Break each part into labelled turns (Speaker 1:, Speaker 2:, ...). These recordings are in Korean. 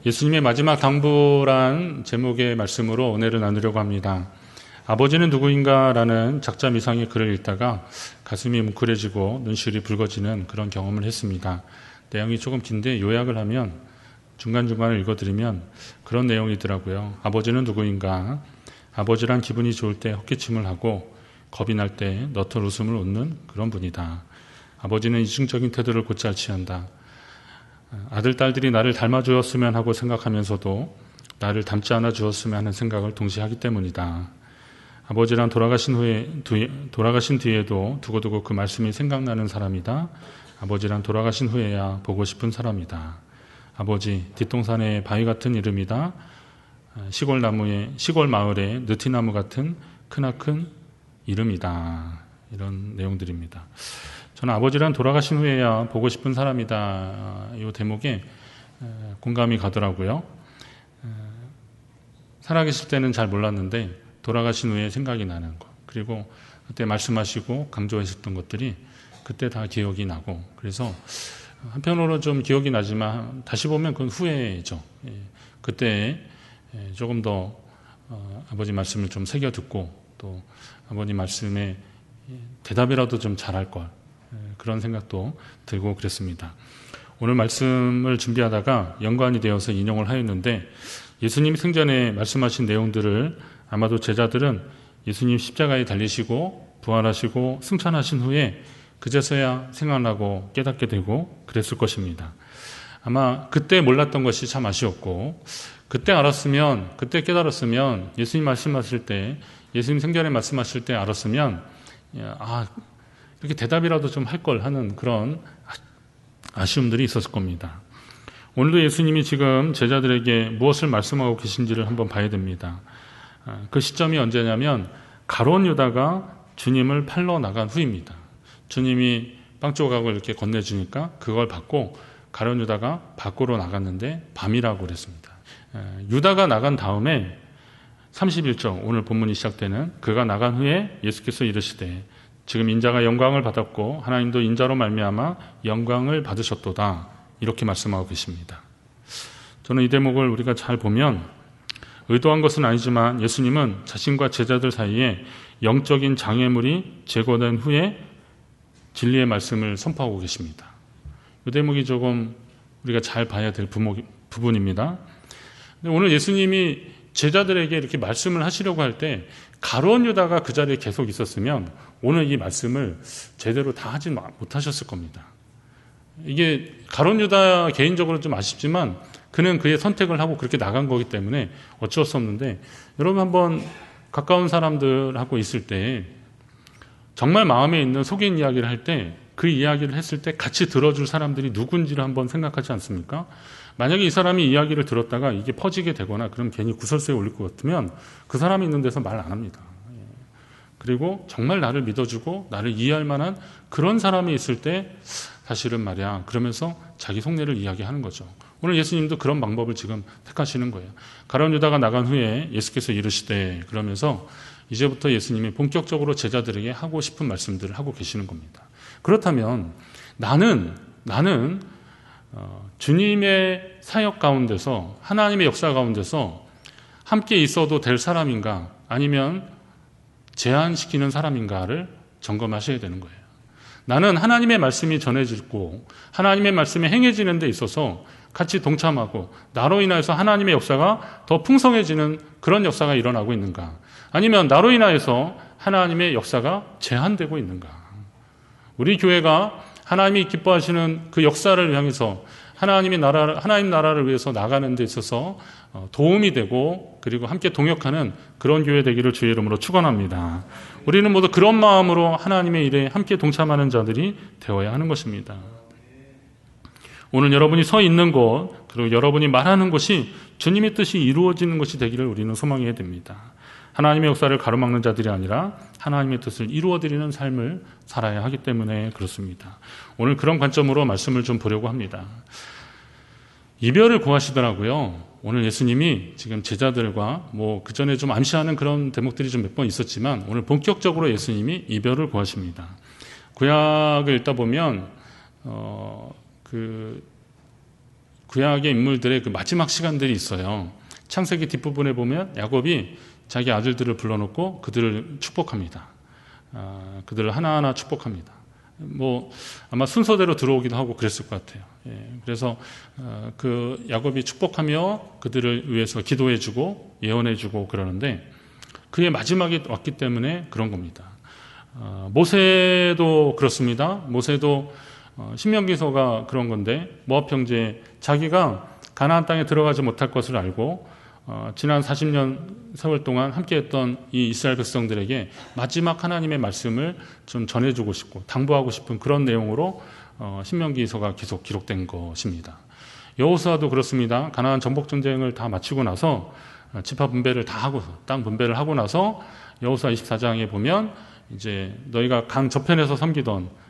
Speaker 1: 예수님의 마지막 당부란 제목의 말씀으로 은혜를 나누려고 합니다. 아버지는 누구인가? 라는 작자 미상의 글을 읽다가 가슴이 뭉클해지고 눈시울이 붉어지는 그런 경험을 했습니다. 내용이 조금 긴데 요약을 하면 중간중간을 읽어드리면 그런 내용이더라고요. 아버지는 누구인가? 아버지란 기분이 좋을 때 헛기침을 하고 겁이 날 때 너털 웃음을 웃는 그런 분이다. 아버지는 이중적인 태도를 곧잘 취한다. 아들, 딸들이 나를 닮아주었으면 하고 생각하면서도 나를 닮지 않아 주었으면 하는 생각을 동시에 하기 때문이다. 아버지란 돌아가신 뒤에도 두고두고 그 말씀이 생각나는 사람이다. 아버지란 돌아가신 후에야 보고 싶은 사람이다. 아버지, 뒷동산의 바위 같은 이름이다. 시골 마을의 느티나무 같은 크나큰 이름이다. 이런 내용들입니다. 저는 아버지란 돌아가신 후에야 보고 싶은 사람이다. 이 대목에 공감이 가더라고요. 살아계실 때는 잘 몰랐는데 돌아가신 후에 생각이 나는 것, 그리고 그때 말씀하시고 강조하셨던 것들이 그때 다 기억이 나고, 그래서 한편으로 좀 기억이 나지만 다시 보면 그건 후회죠. 그때 조금 더 아버지 말씀을 좀 새겨 듣고 또 아버님 말씀에 대답이라도 좀 잘할 걸, 그런 생각도 들고 그랬습니다. 오늘 말씀을 준비하다가 연관이 되어서 인용을 하였는데, 예수님이 생전에 말씀하신 내용들을 아마도 제자들은 예수님 십자가에 달리시고 부활하시고 승천하신 후에 그제서야 생각나고 깨닫게 되고 그랬을 것입니다. 아마 그때 몰랐던 것이 참 아쉬웠고, 그때 알았으면, 그때 깨달았으면, 예수님 말씀하실 때, 예수님 생전에 말씀하실 때 알았으면, 이렇게 대답이라도 좀 할 걸 하는 그런 아쉬움들이 있었을 겁니다. 오늘도 예수님이 지금 제자들에게 무엇을 말씀하고 계신지를 한번 봐야 됩니다. 그 시점이 언제냐면 가룟 유다가 주님을 팔러 나간 후입니다. 주님이 빵 조각을 이렇게 건네주니까 그걸 받고 가룟 유다가 밖으로 나갔는데 밤이라고 그랬습니다. 유다가 나간 다음에 31절, 오늘 본문이 시작되는 그가 나간 후에 예수께서 이르시되 지금 인자가 영광을 받았고 하나님도 인자로 말미암아 영광을 받으셨도다, 이렇게 말씀하고 계십니다. 저는 이 대목을 우리가 잘 보면 의도한 것은 아니지만 예수님은 자신과 제자들 사이에 영적인 장애물이 제거된 후에 진리의 말씀을 선포하고 계십니다. 이 대목이 조금 우리가 잘 봐야 될 부분입니다. 오늘 예수님이 제자들에게 이렇게 말씀을 하시려고 할 때 가룟 유다가 그 자리에 계속 있었으면 오늘 이 말씀을 제대로 다 하지 못하셨을 겁니다. 이게 가룟 유다 개인적으로 좀 아쉽지만 그는 그의 선택을 하고 그렇게 나간 거기 때문에 어쩔 수 없는데, 여러분 한번 가까운 사람들하고 있을 때 정말 마음에 있는 속인 이야기를 할 때 그 이야기를 했을 때 같이 들어줄 사람들이 누군지를 한번 생각하지 않습니까? 만약에 이 사람이 이야기를 들었다가 이게 퍼지게 되거나 그럼 괜히 구설수에 올릴 것 같으면 그 사람이 있는 데서 말 안 합니다. 그리고 정말 나를 믿어주고 나를 이해할 만한 그런 사람이 있을 때 사실은 말이야, 그러면서 자기 속내를 이야기하는 거죠. 오늘 예수님도 그런 방법을 지금 택하시는 거예요. 가룟 유다가 나간 후에 예수께서 이르시되, 그러면서 이제부터 예수님이 본격적으로 제자들에게 하고 싶은 말씀들을 하고 계시는 겁니다. 그렇다면 나는 주님의 사역 가운데서, 하나님의 역사 가운데서 함께 있어도 될 사람인가, 아니면 제한시키는 사람인가를 점검하셔야 되는 거예요. 나는 하나님의 말씀이 전해지고 하나님의 말씀이 행해지는 데 있어서 같이 동참하고 나로 인하여서 하나님의 역사가 더 풍성해지는 그런 역사가 일어나고 있는가, 아니면 나로 인하여서 하나님의 역사가 제한되고 있는가. 우리 교회가 하나님이 기뻐하시는 그 역사를 향해서 하나님 나라를 위해서 나가는 데 있어서 도움이 되고 그리고 함께 동역하는 그런 교회 되기를 주의 이름으로 축원합니다. 우리는 모두 그런 마음으로 하나님의 일에 함께 동참하는 자들이 되어야 하는 것입니다. 오늘 여러분이 서 있는 곳, 그리고 여러분이 말하는 것이 주님의 뜻이 이루어지는 것이 되기를 우리는 소망해야 됩니다. 하나님의 역사를 가로막는 자들이 아니라 하나님의 뜻을 이루어드리는 삶을 살아야 하기 때문에 그렇습니다. 오늘 그런 관점으로 말씀을 좀 보려고 합니다. 이별을 구하시더라고요. 오늘 예수님이 지금 제자들과 그 전에 좀 암시하는 그런 대목들이 좀 몇 번 있었지만 오늘 본격적으로 예수님이 이별을 구하십니다. 구약을 읽다 보면 구약의 인물들의 그 마지막 시간들이 있어요. 창세기 뒷부분에 보면 야곱이 자기 아들들을 불러놓고 그들을 축복합니다. 그들을 하나하나 축복합니다. 뭐 아마 순서대로 들어오기도 하고 그랬을 것 같아요. 그래서 그 야곱이 축복하며 그들을 위해서 기도해주고 예언해주고 그러는데 그의 마지막이 왔기 때문에 그런 겁니다. 모세도 그렇습니다. 모세도 신명기서가 그런 건데 모압 형제 자기가 가나안 땅에 들어가지 못할 것을 알고 지난 40년 세월 동안 함께했던 이 이스라엘 백성들에게 마지막 하나님의 말씀을 좀 전해주고 싶고 당부하고 싶은 그런 내용으로 신명기서가 계속 기록된 것입니다. 여호수아도 그렇습니다. 가나안 정복 전쟁을 다 마치고 나서 지파 분배를 다 하고 땅 분배를 하고 나서 여호수아 24장에 보면 이제 너희가 강 저편에서 섬기던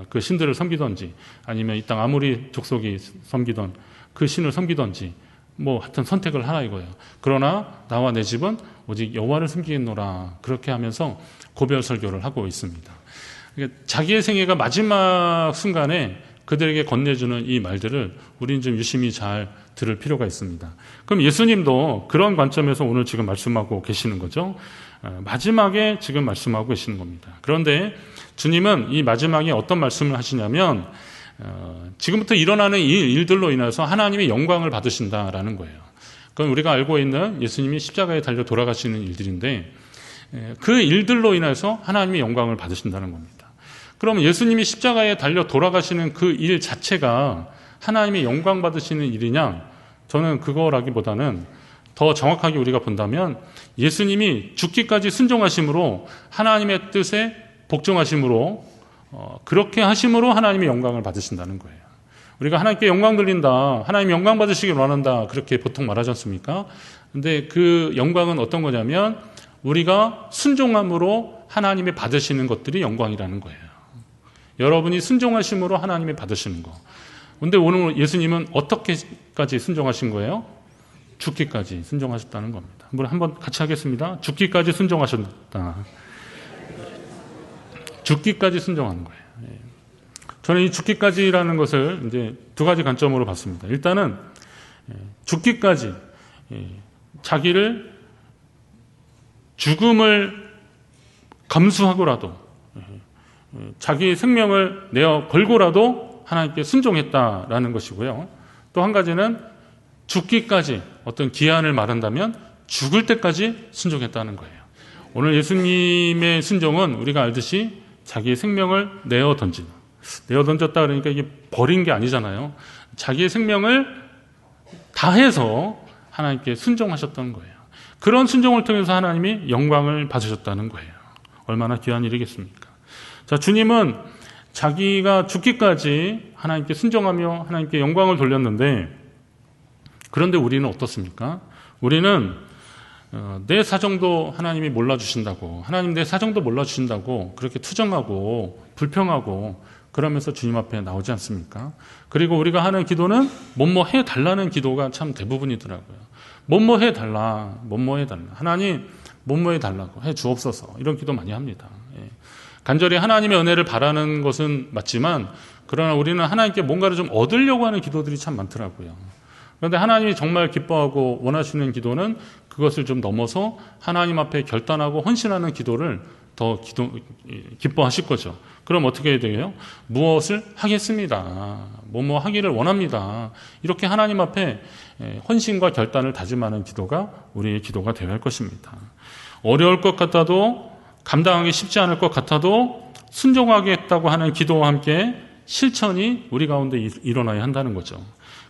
Speaker 1: 그 신들을 섬기던지 아니면 이 땅 아모리 족속이 섬기던 그 신을 섬기던지 뭐 하여튼 선택을 하라 이거예요. 그러나 나와 내 집은 오직 여호와를 섬기겠노라 그렇게 하면서 고별 설교를 하고 있습니다. 그러니까 자기의 생애가 마지막 순간에 그들에게 건네주는 이 말들을 우리는 좀 유심히 잘 들을 필요가 있습니다. 그럼 예수님도 그런 관점에서 오늘 지금 말씀하고 계시는 거죠. 마지막에 지금 말씀하고 계시는 겁니다. 그런데 주님은 이 마지막에 어떤 말씀을 하시냐면 지금부터 일어나는 이 일들로 인해서 하나님의 영광을 받으신다라는 거예요. 그건 우리가 알고 있는 예수님이 십자가에 달려 돌아가시는 일들인데 그 일들로 인해서 하나님의 영광을 받으신다는 겁니다. 그러면 예수님이 십자가에 달려 돌아가시는 그 일 자체가 하나님의 영광 받으시는 일이냐? 저는 그거라기보다는 더 정확하게 우리가 본다면 예수님이 죽기까지 순종하심으로 하나님의 뜻에 복종하심으로 그렇게 하심으로 하나님의 영광을 받으신다는 거예요. 우리가 하나님께 영광 돌린다, 하나님 영광 받으시길 원한다 그렇게 보통 말하지 않습니까? 근데 그 영광은 어떤 거냐면 우리가 순종함으로 하나님이 받으시는 것들이 영광이라는 거예요. 여러분이 순종하심으로 하나님이 받으시는 거. 근데 오늘 예수님은 어떻게까지 순종하신 거예요? 죽기까지 순종하셨다는 겁니다. 한번 같이 하겠습니다. 죽기까지 순종하셨다. 죽기까지 순종하는 거예요. 저는 이 죽기까지라는 것을 이제 두 가지 관점으로 봤습니다. 일단은 죽기까지 자기를 죽음을 감수하고라도 자기 생명을 내어 걸고라도 하나님께 순종했다라는 것이고요. 또 한 가지는 죽기까지 어떤 기한을 말한다면 죽을 때까지 순종했다는 거예요. 오늘 예수님의 순종은 우리가 알듯이 자기의 생명을 내어 던졌다 그러니까 이게 버린 게 아니잖아요. 자기의 생명을 다해서 하나님께 순종하셨던 거예요. 그런 순종을 통해서 하나님이 영광을 받으셨다는 거예요. 얼마나 귀한 일이겠습니까? 자, 주님은 자기가 죽기까지 하나님께 순종하며 하나님께 영광을 돌렸는데 그런데 우리는 어떻습니까? 우리는 내 사정도 하나님이 몰라주신다고 하나님 내 사정도 몰라주신다고 그렇게 투정하고 불평하고 그러면서 주님 앞에 나오지 않습니까? 그리고 우리가 하는 기도는 뭐뭐 해달라는 기도가 참 대부분이더라고요. 뭐뭐 해달라 하나님 뭐뭐 해달라고 해주옵소서 이런 기도 많이 합니다. 간절히 하나님의 은혜를 바라는 것은 맞지만 그러나 우리는 하나님께 뭔가를 좀 얻으려고 하는 기도들이 참 많더라고요. 그런데 하나님이 정말 기뻐하고 원하시는 기도는 그것을 좀 넘어서 하나님 앞에 결단하고 헌신하는 기도를 더 기뻐하실 거죠. 그럼 어떻게 해야 돼요? 무엇을 하겠습니다. 뭐뭐 하기를 원합니다. 이렇게 하나님 앞에 헌신과 결단을 다짐하는 기도가 우리의 기도가 되어야 할 것입니다. 어려울 것 같아도 감당하기 쉽지 않을 것 같아도 순종하겠다고 하는 기도와 함께 실천이 우리 가운데 일어나야 한다는 거죠.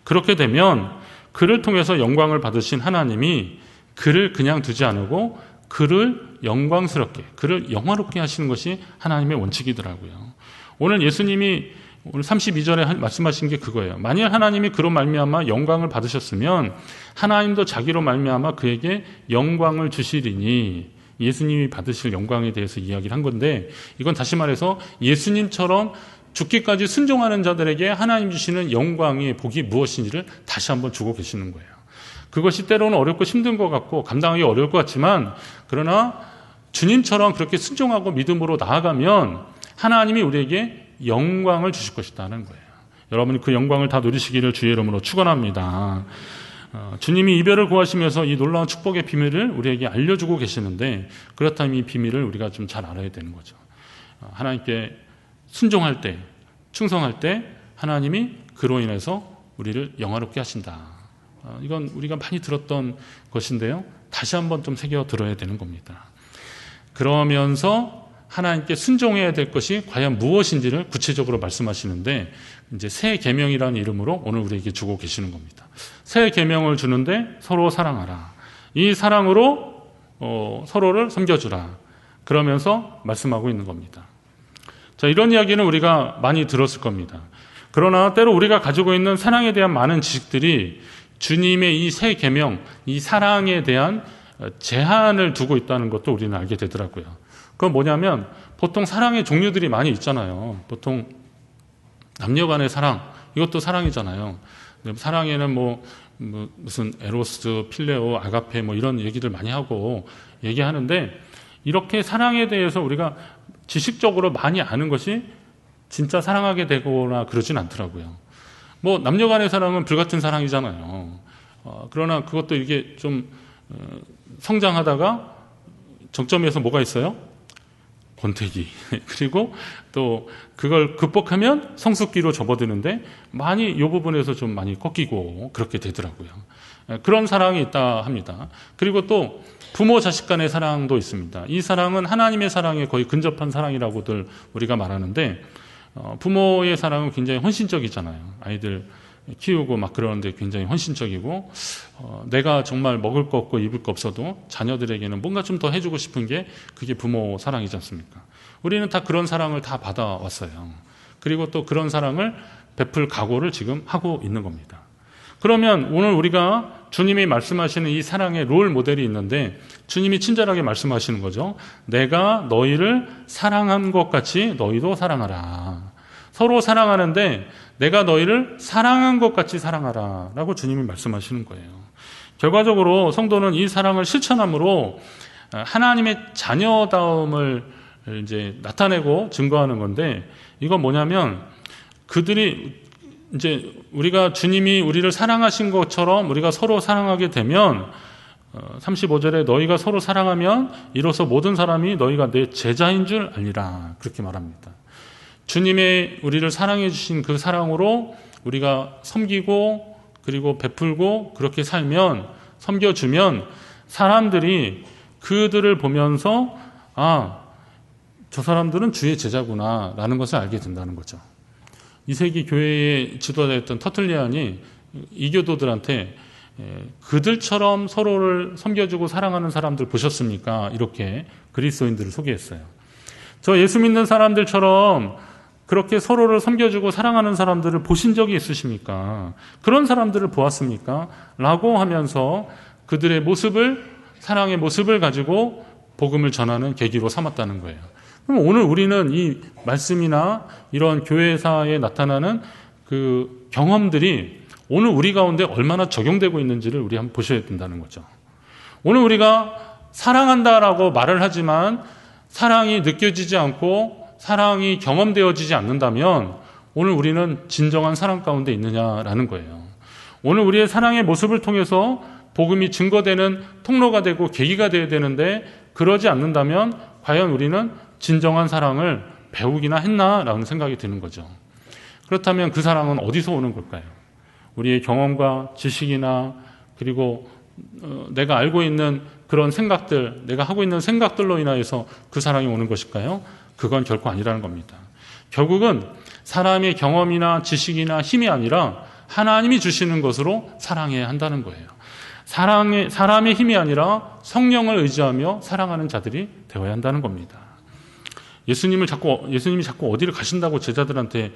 Speaker 1: 그렇게 되면 그를 통해서 영광을 받으신 하나님이 그를 그냥 두지 않고 그를 영광스럽게, 그를 영화롭게 하시는 것이 하나님의 원칙이더라고요. 오늘 예수님이 오늘 32절에 말씀하신 게 그거예요. 만일 하나님이 그로 말미암아 영광을 받으셨으면 하나님도 자기로 말미암아 그에게 영광을 주시리니 예수님이 받으실 영광에 대해서 이야기를 한 건데 이건 다시 말해서 예수님처럼 죽기까지 순종하는 자들에게 하나님 주시는 영광의 복이 무엇인지를 다시 한번 주고 계시는 거예요. 그것이 때로는 어렵고 힘든 것 같고 감당하기 어려울 것 같지만 그러나 주님처럼 그렇게 순종하고 믿음으로 나아가면 하나님이 우리에게 영광을 주실 것이라는 거예요. 여러분이 그 영광을 다 누리시기를 주의 이름으로 축원합니다. 주님이 이별을 구하시면서 이 놀라운 축복의 비밀을 우리에게 알려주고 계시는데, 그렇다면 이 비밀을 우리가 좀 잘 알아야 되는 거죠. 하나님께 순종할 때, 충성할 때 하나님이 그로 인해서 우리를 영화롭게 하신다. 이건 우리가 많이 들었던 것인데요, 다시 한번 좀 새겨 들어야 되는 겁니다. 그러면서 하나님께 순종해야 될 것이 과연 무엇인지를 구체적으로 말씀하시는데, 이제 새 계명이라는 이름으로 오늘 우리에게 주고 계시는 겁니다. 새 계명을 주는데 서로 사랑하라. 이 사랑으로 서로를 섬겨주라. 그러면서 말씀하고 있는 겁니다. 자, 이런 이야기는 우리가 많이 들었을 겁니다. 그러나 때로 우리가 가지고 있는 사랑에 대한 많은 지식들이 주님의 이 새 계명, 이 사랑에 대한 제한을 두고 있다는 것도 우리는 알게 되더라고요. 그건 뭐냐면, 보통 사랑의 종류들이 많이 있잖아요. 보통 남녀 간의 사랑, 이것도 사랑이잖아요. 사랑에는 무슨 에로스, 필레오, 아가페 이런 얘기들 많이 하고 얘기하는데, 이렇게 사랑에 대해서 우리가 지식적으로 많이 아는 것이 진짜 사랑하게 되거나 그러진 않더라고요. 남녀 간의 사랑은 불같은 사랑이잖아요. 그러나 그것도 이게 좀 성장하다가 정점에서 뭐가 있어요? 권태기. 그리고 또 그걸 극복하면 성숙기로 접어드는데, 많이 이 부분에서 좀 많이 꺾이고 그렇게 되더라고요. 그런 사랑이 있다 합니다. 그리고 또 부모 자식 간의 사랑도 있습니다. 이 사랑은 하나님의 사랑에 거의 근접한 사랑이라고들 우리가 말하는데, 부모의 사랑은 굉장히 헌신적이잖아요. 아이들 키우고 그러는데 굉장히 헌신적이고, 내가 정말 먹을 거 없고 입을 거 없어도 자녀들에게는 뭔가 좀 더 해주고 싶은 게 그게 부모 사랑이지 않습니까? 우리는 다 그런 사랑을 다 받아왔어요. 그리고 또 그런 사랑을 베풀 각오를 지금 하고 있는 겁니다. 그러면 오늘 우리가 주님이 말씀하시는 이 사랑의 롤 모델이 있는데, 주님이 친절하게 말씀하시는 거죠. 내가 너희를 사랑한 것 같이 너희도 사랑하라. 서로 사랑하는데 내가 너희를 사랑한 것 같이 사랑하라 라고 주님이 말씀하시는 거예요. 결과적으로 성도는 이 사랑을 실천함으로 하나님의 자녀다움을 이제 나타내고 증거하는 건데, 이건 뭐냐면, 그들이 이제 우리가 주님이 우리를 사랑하신 것처럼 우리가 서로 사랑하게 되면, 35절에 너희가 서로 사랑하면 이로써 모든 사람이 너희가 내 제자인 줄 알리라, 그렇게 말합니다. 주님의 우리를 사랑해 주신 그 사랑으로 우리가 섬기고 그리고 베풀고 그렇게 살면, 섬겨주면 사람들이 그들을 보면서 저 사람들은 주의 제자구나 라는 것을 알게 된다는 거죠. 2세기 교회의 지도자였던 터틀리안이 이교도들한테 그들처럼 서로를 섬겨주고 사랑하는 사람들 보셨습니까? 이렇게 그리스도인들을 소개했어요. 저 예수 믿는 사람들처럼 그렇게 서로를 섬겨주고 사랑하는 사람들을 보신 적이 있으십니까? 그런 사람들을 보았습니까? 라고 하면서 그들의 모습을, 사랑의 모습을 가지고 복음을 전하는 계기로 삼았다는 거예요. 그럼 오늘 우리는 이 말씀이나 이런 교회사에 나타나는 그 경험들이 오늘 우리 가운데 얼마나 적용되고 있는지를 우리 한번 보셔야 된다는 거죠. 오늘 우리가 사랑한다라고 말을 하지만 사랑이 느껴지지 않고 사랑이 경험되어지지 않는다면 오늘 우리는 진정한 사랑 가운데 있느냐라는 거예요. 오늘 우리의 사랑의 모습을 통해서 복음이 증거되는 통로가 되고 계기가 되어야 되는데, 그러지 않는다면 과연 우리는 진정한 사랑을 배우기나 했나라는 생각이 드는 거죠. 그렇다면 그 사랑은 어디서 오는 걸까요? 우리의 경험과 지식이나 그리고 내가 알고 있는 그런 생각들, 내가 하고 있는 생각들로 인하여서 그 사랑이 오는 것일까요? 그건 결코 아니라는 겁니다. 결국은 사람의 경험이나 지식이나 힘이 아니라 하나님이 주시는 것으로 사랑해야 한다는 거예요. 사람의 힘이 아니라 성령을 의지하며 사랑하는 자들이 되어야 한다는 겁니다. 예수님이 자꾸 어디를 가신다고 제자들한테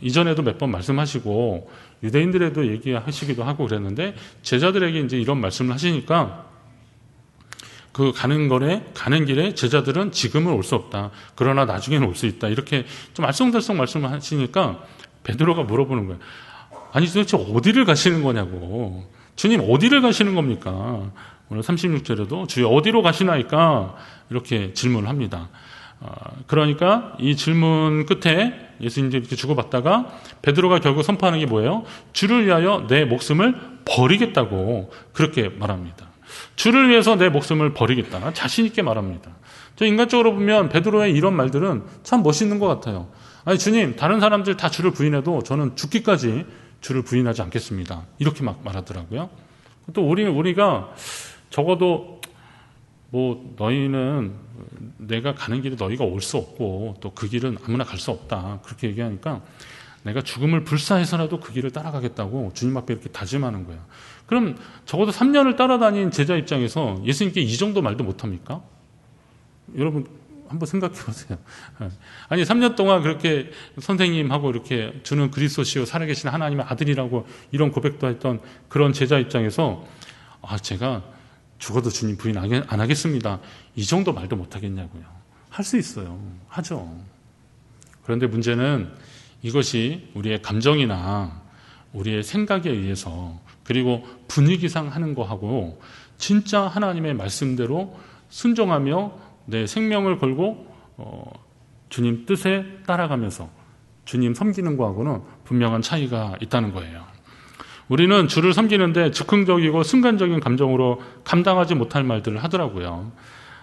Speaker 1: 이전에도 몇 번 말씀하시고 유대인들에도 얘기하시기도 하고 그랬는데, 제자들에게 이제 이런 말씀을 하시니까 그 가는 길에 제자들은 지금은 올 수 없다. 그러나 나중에는 올 수 있다. 이렇게 좀 알쏭달쏭 말씀을 하시니까 베드로가 물어보는 거예요. 아니 도대체 어디를 가시는 거냐고. 주님 어디를 가시는 겁니까? 오늘 36절에도 주여 어디로 가시나이까? 이렇게 질문을 합니다. 그러니까 이 질문 끝에 예수님들이 이렇게 주고받다가 베드로가 결국 선포하는 게 뭐예요? 주를 위하여 내 목숨을 버리겠다고 그렇게 말합니다. 주를 위해서 내 목숨을 버리겠다. 자신 있게 말합니다. 저 인간적으로 보면 베드로의 이런 말들은 참 멋있는 것 같아요. 아니 주님, 다른 사람들 다 주를 부인해도 저는 죽기까지 주를 부인하지 않겠습니다. 이렇게 막 말하더라고요. 또 우리가 적어도 뭐 너희는 내가 가는 길에 너희가 올 수 없고 또 그 길은 아무나 갈 수 없다. 그렇게 얘기하니까 내가 죽음을 불사해서라도 그 길을 따라가겠다고 주님 앞에 이렇게 다짐하는 거예요. 그럼 적어도 3년을 따라다닌 제자 입장에서 예수님께 이 정도 말도 못합니까? 여러분 한번 생각해 보세요. 아니 3년 동안 그렇게 선생님하고 이렇게 주는 그리스도시요 살아계신 하나님의 아들이라고 이런 고백도 했던 그런 제자 입장에서 제가 죽어도 주님 부인 안 하겠습니다. 이 정도 말도 못 하겠냐고요. 할 수 있어요. 하죠. 그런데 문제는 이것이 우리의 감정이나 우리의 생각에 의해서 그리고 분위기상 하는 거하고 진짜 하나님의 말씀대로 순종하며 내 생명을 걸고 주님 뜻에 따라가면서 주님 섬기는 거하고는 분명한 차이가 있다는 거예요. 우리는 주를 섬기는데 즉흥적이고 순간적인 감정으로 감당하지 못할 말들을 하더라고요.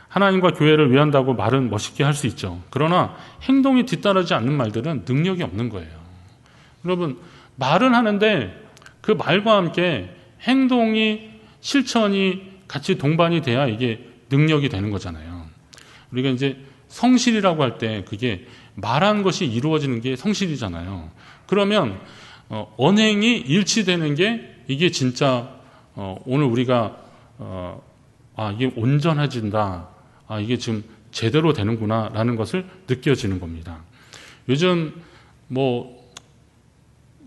Speaker 1: 하나님과 교회를 위한다고 말은 멋있게 할 수 있죠. 그러나 행동이 뒤따르지 않는 말들은 능력이 없는 거예요. 여러분, 말은 하는데 그 말과 함께 행동이, 실천이 같이 동반이 돼야 이게 능력이 되는 거잖아요. 우리가 이제 성실이라고 할 때 그게 말한 것이 이루어지는 게 성실이잖아요. 그러면 언행이 일치되는 게 이게 진짜 오늘 우리가 이게 온전해진다. 이게 지금 제대로 되는구나 라는 것을 느껴지는 겁니다. 요즘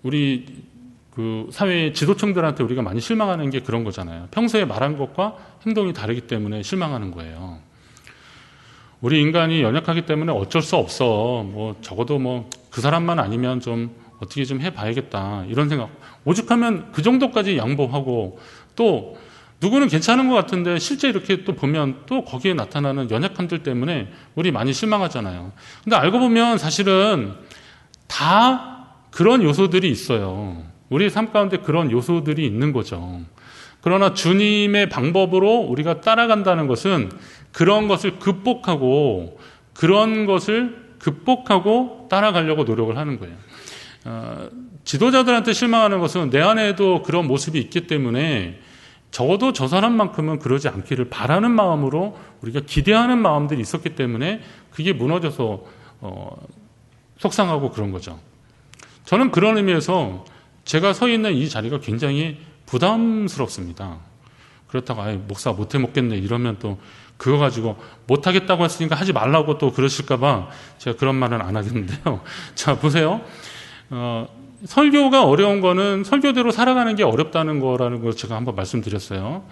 Speaker 1: 우리 그 사회의 지도층들한테 우리가 많이 실망하는 게 그런 거잖아요. 평소에 말한 것과 행동이 다르기 때문에 실망하는 거예요. 우리 인간이 연약하기 때문에 어쩔 수 없어. 적어도 그 사람만 아니면 좀 어떻게 좀 해봐야겠다. 이런 생각. 오죽하면 그 정도까지 양보하고 또 누구는 괜찮은 것 같은데 실제 이렇게 또 보면 또 거기에 나타나는 연약함들 때문에 우리 많이 실망하잖아요. 근데 알고 보면 사실은 다 그런 요소들이 있어요. 우리 삶 가운데 그런 요소들이 있는 거죠. 그러나 주님의 방법으로 우리가 따라간다는 것은 그런 것을 극복하고 따라가려고 노력을 하는 거예요. 지도자들한테 실망하는 것은 내 안에도 그런 모습이 있기 때문에 적어도 저 사람만큼은 그러지 않기를 바라는 마음으로 우리가 기대하는 마음들이 있었기 때문에 그게 무너져서 속상하고 그런 거죠. 저는 그런 의미에서 제가 서 있는 이 자리가 굉장히 부담스럽습니다. 그렇다고 목사 못해 먹겠네 이러면 또 그거 가지고 못하겠다고 했으니까 하지 말라고 또 그러실까 봐 제가 그런 말은 안 하겠는데요. 자 보세요. 설교가 어려운 거는 설교대로 살아가는 게 어렵다는 거라는 걸 제가 한번 말씀드렸어요.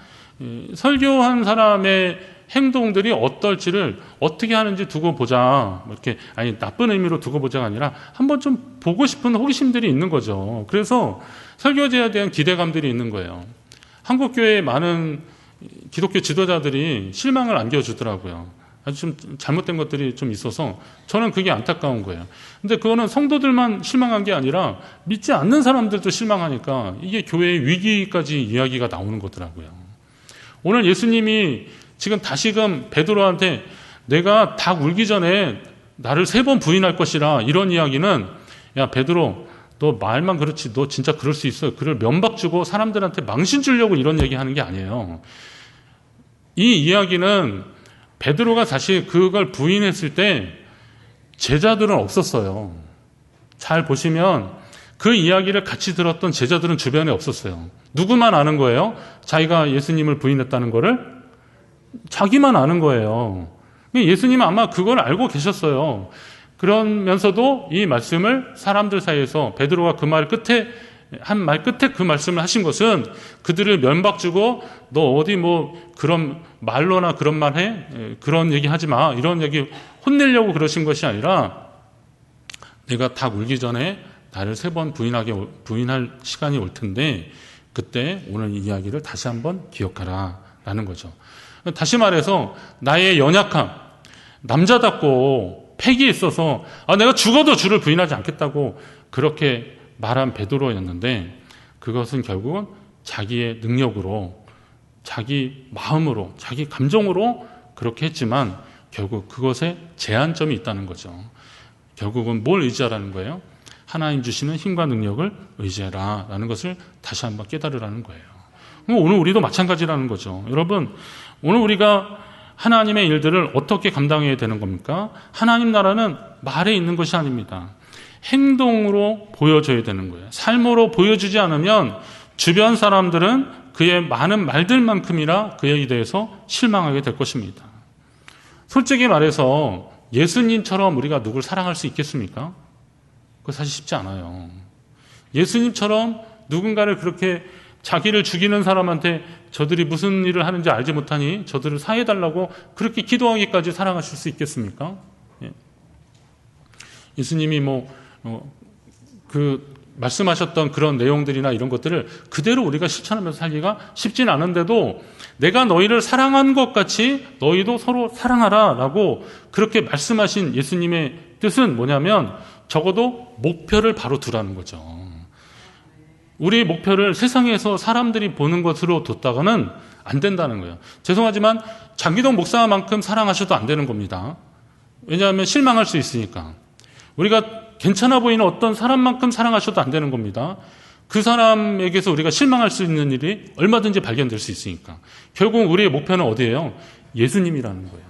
Speaker 1: 설교한 사람의 행동들이 어떨지를 어떻게 하는지 두고 보자. 이렇게 나쁜 의미로 두고 보자가 아니라 한번 좀 보고 싶은 호기심들이 있는 거죠. 그래서 설교제에 대한 기대감들이 있는 거예요. 한국 교회의 많은 기독교 지도자들이 실망을 안겨주더라고요. 아주 좀 잘못된 것들이 좀 있어서 저는 그게 안타까운 거예요. 근데 그거는 성도들만 실망한 게 아니라 믿지 않는 사람들도 실망하니까 이게 교회의 위기까지 이야기가 나오는 거더라고요. 오늘 예수님이 지금 다시금 베드로한테 내가 닭 울기 전에 나를 3번 부인할 것이라 이런 이야기는 야 베드로 너 말만 그렇지 너 진짜 그럴 수 있어. 그를 면박 주고 사람들한테 망신 주려고 이런 얘기하는 게 아니에요. 이 이야기는 베드로가 사실 그걸 부인했을 때 제자들은 없었어요. 잘 보시면 그 이야기를 같이 들었던 제자들은 주변에 없었어요. 누구만 아는 거예요? 자기가 예수님을 부인했다는 거를 자기만 아는 거예요. 예수님은 아마 그걸 알고 계셨어요. 그러면서도 이 말씀을 사람들 사이에서 베드로가 그 말 끝에 한 말 끝에 그 말씀을 하신 것은 그들을 면박 주고 너 어디 그런 말로나 그런 말 해? 그런 얘기 하지 마. 이런 얘기 혼내려고 그러신 것이 아니라 내가 닭 울기 전에 나를 3번 부인할 시간이 올 텐데 그때 오늘 이 이야기를 다시 한번 기억하라 라는 거죠. 다시 말해서 나의 연약함, 남자답고 패기에 있어서 내가 죽어도 주를 부인하지 않겠다고 그렇게 말한 베드로였는데, 그것은 결국은 자기의 능력으로, 자기 마음으로, 자기 감정으로 그렇게 했지만 결국 그것에 제한점이 있다는 거죠. 결국은 뭘 의지하라는 거예요? 하나님 주시는 힘과 능력을 의지해라 라는 것을 다시 한번 깨달으라는 거예요. 오늘 우리도 마찬가지라는 거죠. 여러분, 오늘 우리가 하나님의 일들을 어떻게 감당해야 되는 겁니까? 하나님 나라는 말에 있는 것이 아닙니다. 행동으로 보여줘야 되는 거예요. 삶으로 보여주지 않으면 주변 사람들은 그의 많은 말들만큼이나 그에 대해서 실망하게 될 것입니다. 솔직히 말해서 예수님처럼 우리가 누굴 사랑할 수 있겠습니까? 그거 사실 쉽지 않아요. 예수님처럼 누군가를 그렇게 자기를 죽이는 사람한테 저들이 무슨 일을 하는지 알지 못하니 저들을 사해달라고 그렇게 기도하기까지 사랑하실 수 있겠습니까? 예. 예수님이 말씀하셨던 그런 내용들이나 이런 것들을 그대로 우리가 실천하면서 살기가 쉽지는 않은데도, 내가 너희를 사랑한 것 같이 너희도 서로 사랑하라 라고 그렇게 말씀하신 예수님의 뜻은 뭐냐면, 적어도 목표를 바로 두라는 거죠. 우리의 목표를 세상에서 사람들이 보는 것으로 뒀다가는 안 된다는 거예요. 죄송하지만 장기동 목사만큼 사랑하셔도 안 되는 겁니다. 왜냐하면 실망할 수 있으니까. 우리가 괜찮아 보이는 어떤 사람만큼 사랑하셔도 안 되는 겁니다. 그 사람에게서 우리가 실망할 수 있는 일이 얼마든지 발견될 수 있으니까. 결국 우리의 목표는 어디예요? 예수님이라는 거예요.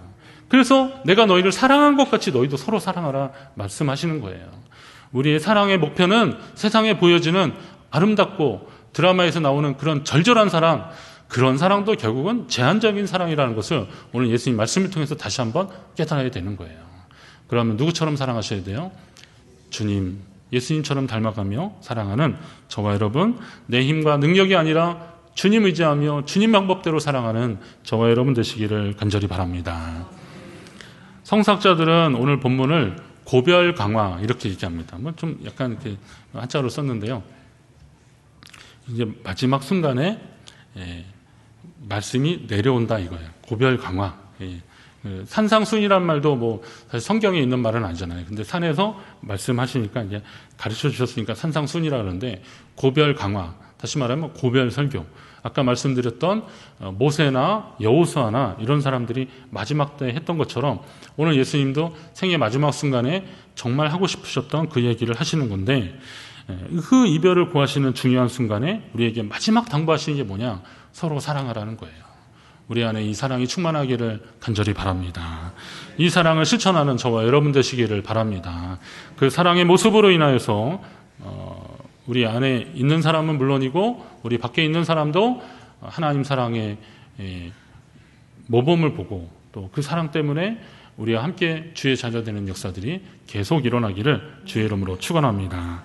Speaker 1: 그래서 내가 너희를 사랑한 것 같이 너희도 서로 사랑하라 말씀하시는 거예요. 우리의 사랑의 목표는 세상에 보여지는 아름답고 드라마에서 나오는 그런 절절한 사랑, 그런 사랑도 결국은 제한적인 사랑이라는 것을 오늘 예수님 말씀을 통해서 다시 한번 깨달아야 되는 거예요. 그러면 누구처럼 사랑하셔야 돼요? 주님, 예수님처럼 닮아가며 사랑하는 저와 여러분, 내 힘과 능력이 아니라 주님 의지하며 주님 방법대로 사랑하는 저와 여러분 되시기를 간절히 바랍니다. 성사학자들은 오늘 본문을 고별 강화 이렇게 얘기합니다. 좀 약간 이렇게 한자로 썼는데요. 이제 마지막 순간에 말씀이 내려온다 이거예요. 고별 강화. 산상순이란 말도 사실 성경에 있는 말은 아니잖아요. 근데 산에서 말씀하시니까 이제 가르쳐 주셨으니까 산상순이라 그러는데, 고별 강화, 다시 말하면 고별 설교. 아까 말씀드렸던 모세나 여호수아나 이런 사람들이 마지막 때 했던 것처럼 오늘 예수님도 생애 마지막 순간에 정말 하고 싶으셨던 그 얘기를 하시는 건데, 그 이별을 고하시는 중요한 순간에 우리에게 마지막 당부하시는 게 뭐냐? 서로 사랑하라는 거예요. 우리 안에 이 사랑이 충만하기를 간절히 바랍니다. 이 사랑을 실천하는 저와 여러분 되시기를 바랍니다. 그 사랑의 모습으로 인하여서 우리 안에 있는 사람은 물론이고 우리 밖에 있는 사람도 하나님 사랑의 모범을 보고 또 그 사랑 때문에 우리와 함께 주의 자녀되는 역사들이 계속 일어나기를 주의 이름으로 축원합니다.